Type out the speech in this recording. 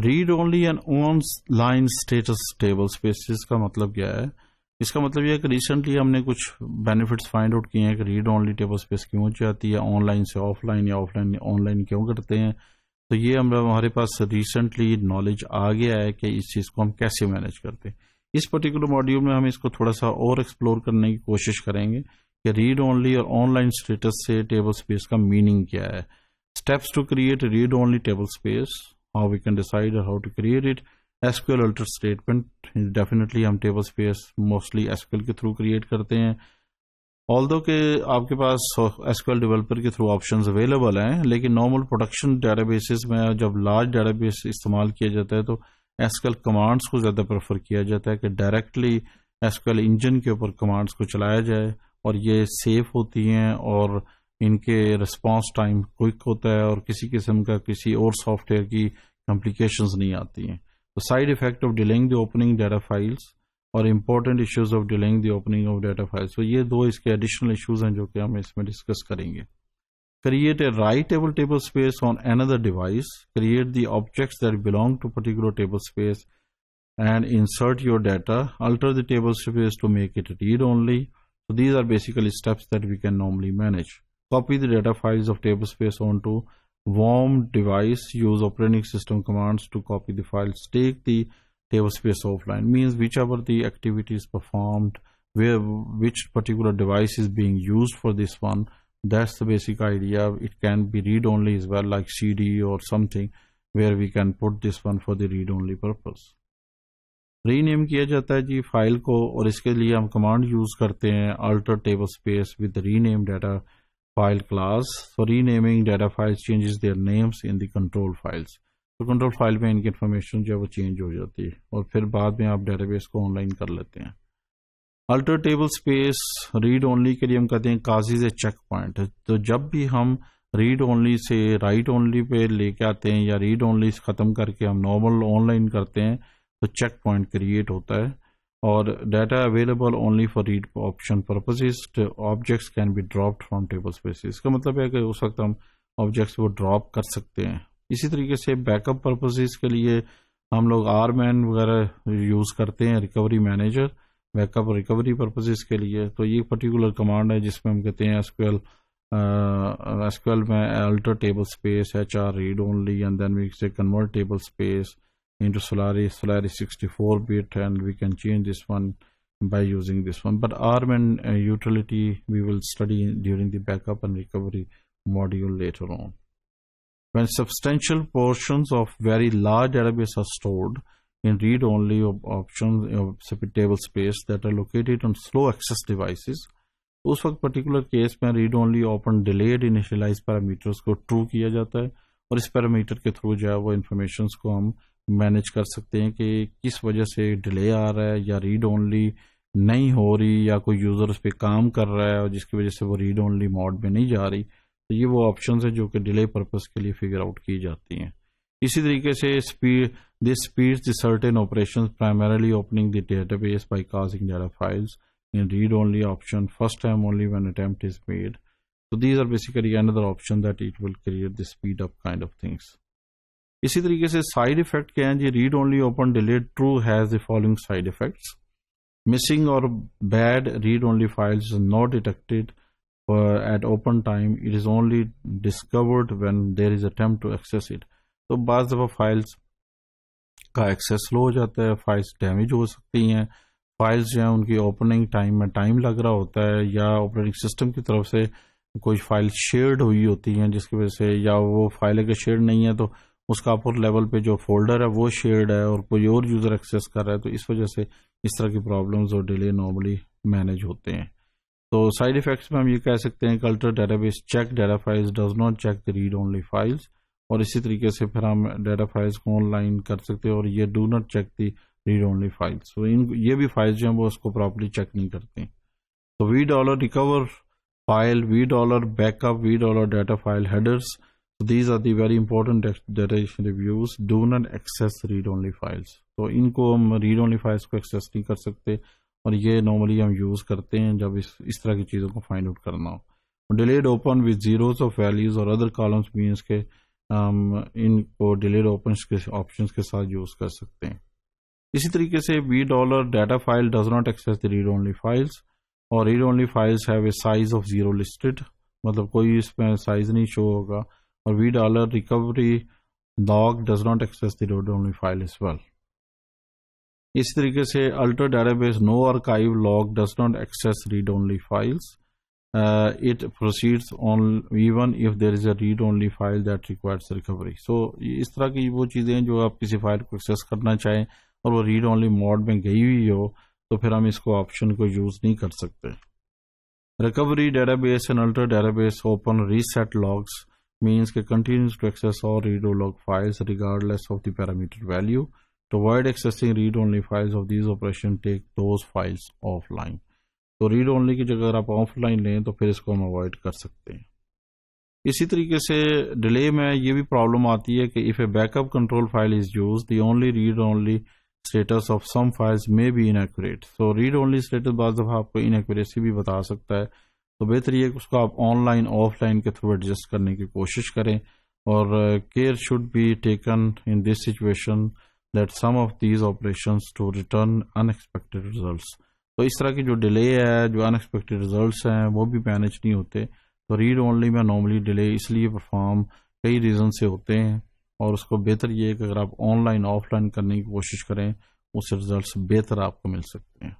Read only and online status table spaces का मतलब क्या है? इसका मतलब यह है कि रिसेंटली हमने कुछ बेनिफिट्स फाइंड आउट किए हैं कि रीड ओनली टेबल स्पेस क्यों चाहती है, ऑनलाइन से ऑफलाइन या ऑफलाइन ऑनलाइन क्यों करते हैं। तो ये हमारे पास रिसेंटली नॉलेज आ गया है कि इस चीज़ को हम कैसे मैनेज करते हैं। इस पर्टिकुलर मॉड्यूल में हम इसको थोड़ा सा और एक्सप्लोर करने की कोशिश करेंगे कि रीड ओनली और ऑनलाइन स्टेटस से टेबल स्पेस का मीनिंग क्या है, steps to create read only table space, how we can decide how to create it, SQL alter statement. Definitely हम टेबल स्पेस मोस्टली एसक्यूएल के थ्रू क्रिएट करते हैं, although के आपके पास एसक्यूएल डेवलपर के थ्रू ऑप्शंस अवेलेबल हैं, लेकिन नॉर्मल प्रोडक्शन डेटाबेसेस में जब लार्ज डेटाबेस इस्तेमाल किया जाता है तो एसक्यूएल कमांड्स को ज़्यादा प्रेफर किया जाता है कि डायरेक्टली एसक्यूएल इंजन के ऊपर कमांड्स को चलाया जाए, और ये सेफ होती हैं और इनके रिस्पांस टाइम क्विक होता है और किसी किस्म का किसी और सॉफ्टवेयर की कॉम्प्लिकेशंस नहीं आती हैं। तो side effect of delaying the opening data files और important issues of delaying the opening of data files, तो ये दो इसके एडिशनल इश्यूज हैं जो कि हम इसमें डिस्कस करेंगे। Create a writable table space on another device, create the objects that belong to particular table space and insert your data, alter the table space to make it read only. So these are basically steps that we can normally manage. Copy the data files of table space onto warm device, use operating system commands to copy the files. Take the table space offline, means whichever the activity is performed, which particular device is being used for this one, that's the basic idea. It can be read only as well, like CD or something where we can put this one for the read only purpose. Rename किया जाता है जी file को, और इसके लिए हम command use करते हैं alter table space with rename data file class. So renaming data files changes their names in the control files. तो कंट्रोल फाइल में इनकी इन्फॉर्मेशन जो है वो चेंज हो जाती है और फिर बाद में आप डाटाबेस को ऑनलाइन कर लेते हैं। Alter table space read only के लिए हम कहते हैं काजिज ए चेक पॉइंट। तो जब भी हम read only say right only pay लेके आते हैं या रीड ओनली खत्म करके हम नॉर्मल ऑनलाइन करते हैं तो चेक पॉइंट क्रिएट होता है, और data available only for read option purposes, objects can be dropped from table space. इसका मतलब है कि उस वक्त हम ऑब्जेक्ट्स को ड्रॉप कर सकते हैं। इसी तरीके से बैकअप पर्पसेस के लिए हम लोग आरमैन वगैरह यूज करते हैं, रिकवरी मैनेजर बैकअप और रिकवरी पर्पसेस के लिए। तो ये पर्टिकुलर कमांड है जिसमें हम कहते हैं एसक्यूएल में alter table space HR read only and then we say convert table space into Solaris 64-bit, and we can change this one by using this one. But RMAN utility we will study during the backup and recovery module later on. When substantial portions of very large database are stored in read-only options of table space that are located on slow access devices, उस वक्त particular case में read only open delayed initialize parameters को true किया जाता है, और इस parameter के थ्रू जो है वो इन्फॉर्मेशन को हम मैनेज कर सकते हैं कि किस वजह से डिले आ रहा है या रीड ओनली नहीं हो रही या कोई यूजर उस पर काम कर रहा है और जिसकी वजह से वो रीड ओनली मोड में नहीं जा रही। तो ये वो ऑप्शंस है जो कि डिले पर्पस के लिए फिगर आउट की जाती हैं। इसी तरीके से this speeds the certain operations primarily opening the database by causing data files in read only option first time only when attempt is made. So these are basically another option that it will create the speed up kind of things. इसी तरीके से side effect क्या है जी? Read only open delete true has the following side effects. Missing और bad read only files is not detected at open time, it is only discovered when there is attempt to access it. तो बाज़ दफ़ा files का access slow हो जाता है, files damage हो सकती हैं, फाइल्स जो हैं उनकी ओपनिंग टाइम में टाइम लग रहा होता है, या ऑपरेटिंग सिस्टम की तरफ से कोई फाइल शेयर्ड हुई होती हैं जिसकी वजह से, या वो फाइल अगर शेयर्ड नहीं है तो उसका अपर लेवल पे जो फोल्डर है वो शेयर्ड है और कोई और यूजर एक्सेस कर रहा है, तो इस वजह से इस तरह की प्रॉब्लम्स और डिले नॉर्मली मैनेज होते हैं। तो साइड इफेक्ट्स में हम ये कह सकते हैं alter database check data files does not check the read only files, और इसी तरीके से फिर हम डाटा फाइल्स को ऑनलाइन कर सकते हैं और ये do not check the read only files. तो ये भी फाइल्स जो हैं वो उसको प्रॉपर्ली चेक नहीं करती। तो $, recover file, $, backup, $, data file headers. So these are the very important data reviews. Do not access read-only files. तो इनको हम read-only files को access नहीं कर सकते, और ये नॉर्मली हम यूज करते हैं जब इस तरह की चीज़ों को फाइंड आउट करना हो। Delayed open with zeros of values और other columns means के इनको डिलेड ऑप्शंस के साथ यूज कर सकते हैं। इसी तरीके से $, data file does not access the read only files, और read only files have a size of 0 listed, मतलब कोई इसमें साइज नहीं शो होगा। और $, recovery log does not access the read only file as well. इसी तरीके से alter database no archive log does not access read only files, it proceeds on even if there is a read only file that requires recovery। so इस तरह की वो चीज़ें हैं जो आप किसी फाइल को एक्सेस करना चाहें और वो रीड ओनली मोड में गई हुई हो तो फिर हम इसको ऑप्शन को यूज नहीं कर सकते। Recovery database and alter database open reset logs means के continues to access all read or log files regardless of the parameter value। to avoid accessing read only files of these operations take those files offline। तो read only की जगह अगर आप offline लें तो फिर इसको हम अवॉइड कर सकते हैं। इसी तरीके से डिले में ये भी प्रॉब्लम आती है कि if a backup control file is use the only read only status of some files में be inaccurate. So read only status बाद दफ़ा आपको इनएक्यूरेसी भी बता सकता है, तो बेहतर ये कि उसको आप ऑनलाइन ऑफलाइन के थ्रू एडजस्ट करने की कोशिश करें। और care should be taken in this situation that some of these operations to return unexpected results. तो इस तरह की जो डिले है, जो अनएक्सपेक्टेड रिजल्ट्स हैं, वो भी मैनेज नहीं होते। तो रीड ओनली में नॉर्मली डिले इसलिए परफॉर्म कई रीज़न से होते हैं, और उसको बेहतर ये है कि अगर आप ऑनलाइन ऑफलाइन करने की कोशिश करें उससे रिजल्ट्स बेहतर आपको मिल सकते हैं।